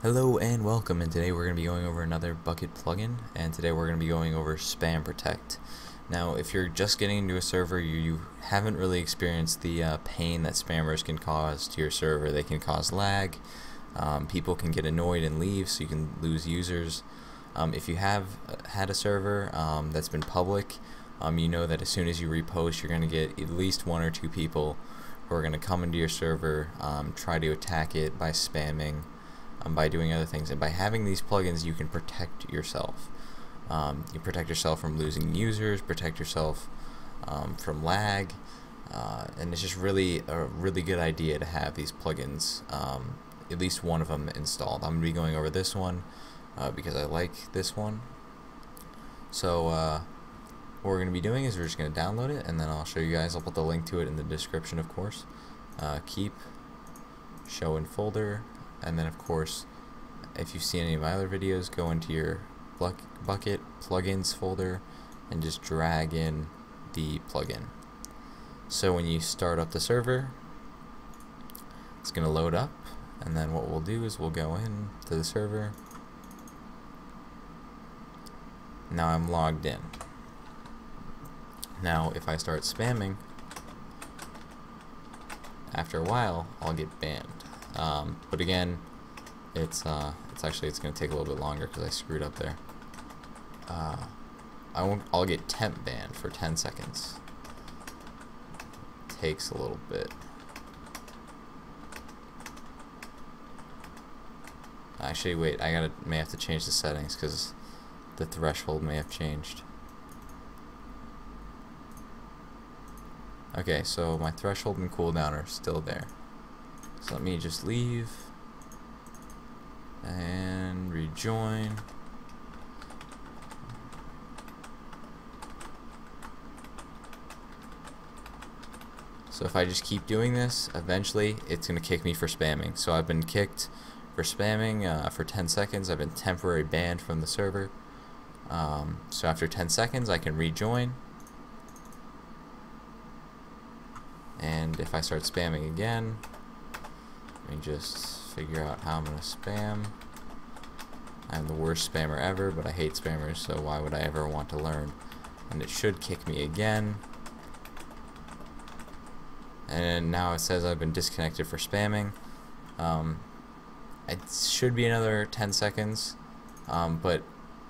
Hello and welcome, and today we're going to be going over another Bukkit plugin, and today we're going to be going over Spam Protect. Now, if you're just getting into a server, you haven't really experienced the pain that spammers can cause to your server. They can cause lag, people can get annoyed and leave, so you can lose users. If you have had a server that's been public, you know that as soon as you repost, you're going to get at least one or two people who are going to come into your server, try to attack it by spamming, by doing other things. And by having these plugins, you can protect yourself. You protect yourself from losing users, protect yourself from lag, and it's just really a really good idea to have these plugins, at least one of them installed. I'm going to be going over this one because I like this one. So what we're going to be doing is we're just going to download it, and then I'll show you guys. I'll put the link to it in the description, of course. Keep, show in folder, and then of course, if you've seen any of my other videos, go into your Bukkit plugins folder and just drag in the plugin. So when you start up the server, it's going to load up, and then what we'll do is we'll go in to the server. Now I'm logged in. Now if I start spamming, after a while I'll get banned. But again, it's going to take a little bit longer because I screwed up there. I'll get temp banned for 10 seconds. Takes a little bit. Actually, wait, may have to change the settings because the threshold may have changed. Okay, so my threshold and cooldown are still there. So let me just leave and rejoin. So if I just keep doing this, eventually it's going to kick me for spamming. So I've been kicked for spamming for 10 seconds. I've been temporarily banned from the server. So after 10 seconds I can rejoin. And if I start spamming again, let me just figure out how I'm going to spam. I'm the worst spammer ever, but I hate spammers, so why would I ever want to learn? And it should kick me again. And now it says I've been disconnected for spamming. It should be another 10 seconds, but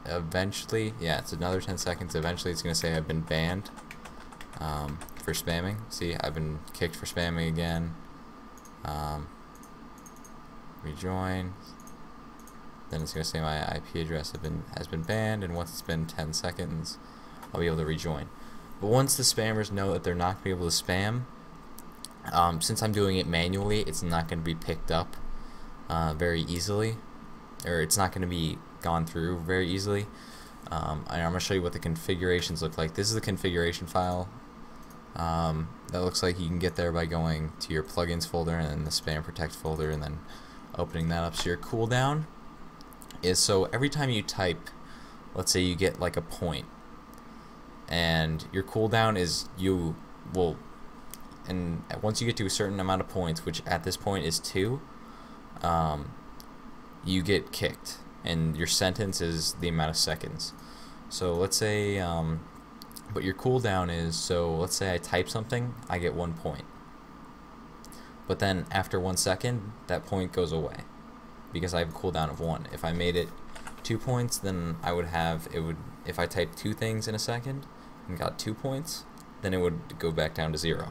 eventually, yeah, it's another 10 seconds. Eventually it's going to say I've been banned for spamming. See, I've been kicked for spamming again. Rejoin. Then it's going to say my IP address has been banned, and once it's been 10 seconds, I'll be able to rejoin. But once the spammers know that they're not going to be able to spam, since I'm doing it manually, it's not going to be picked up very easily, or it's not going to be gone through very easily. And I'm going to show you what the configurations look like. This is the configuration file. That looks like you can get there by going to your plugins folder and then the spam protect folder and then opening that up. So your cooldown is, so every time you type, let's say you get like a point, and your cooldown is and once you get to a certain amount of points, which at this point is 2, you get kicked, and your sentence is the amount of seconds. So let's say but your cooldown is, so let's say I type something, I get 1 point. But then after 1 second, that point goes away because I have a cooldown of 1. If I made it 2 points, then I would have, if I typed 2 things in a second and got 2 points, then it would go back down to 0.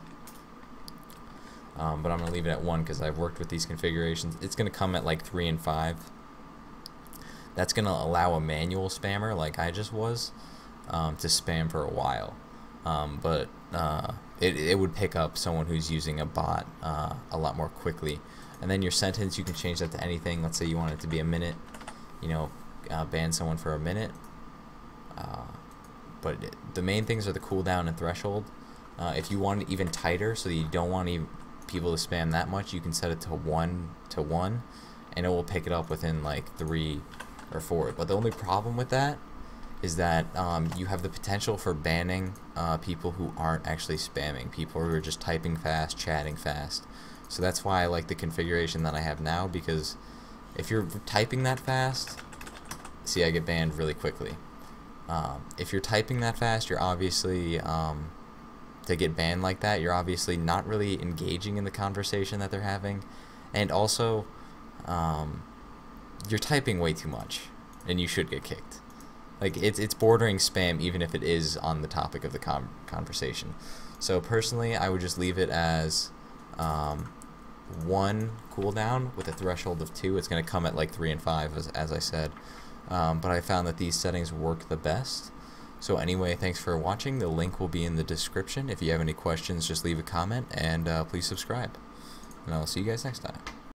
But I'm going to leave it at 1 because I've worked with these configurations. It's going to come at like 3 and 5. That's going to allow a manual spammer like I just was to spam for a while, but it would pick up someone who's using a bot a lot more quickly. And then your sentence, you can change that to anything. Let's say you want it to be a minute, ban someone for a minute. But the main things are the cooldown and threshold. If you want it even tighter, so that you don't want people to spam that much, you can set it to 1 to 1, and it will pick it up within like 3 or 4. But the only problem with that is that you have the potential for banning people who aren't actually spamming, people who are just typing fast, chatting fast. So that's why I like the configuration that I have now, because If you're typing that fast, see, I get banned really quickly. If you're typing that fast, you're obviously, to get banned like that, you're obviously not really engaging in the conversation that they're having, and also, you're typing way too much, and you should get kicked. Like, it's bordering spam even if it is on the topic of the conversation. So personally, I would just leave it as 1 cooldown with a threshold of 2. It's going to come at like 3 and 5, as I said. But I found that these settings work the best. So anyway, thanks for watching. The link will be in the description. If you have any questions, just leave a comment, and please subscribe. And I'll see you guys next time.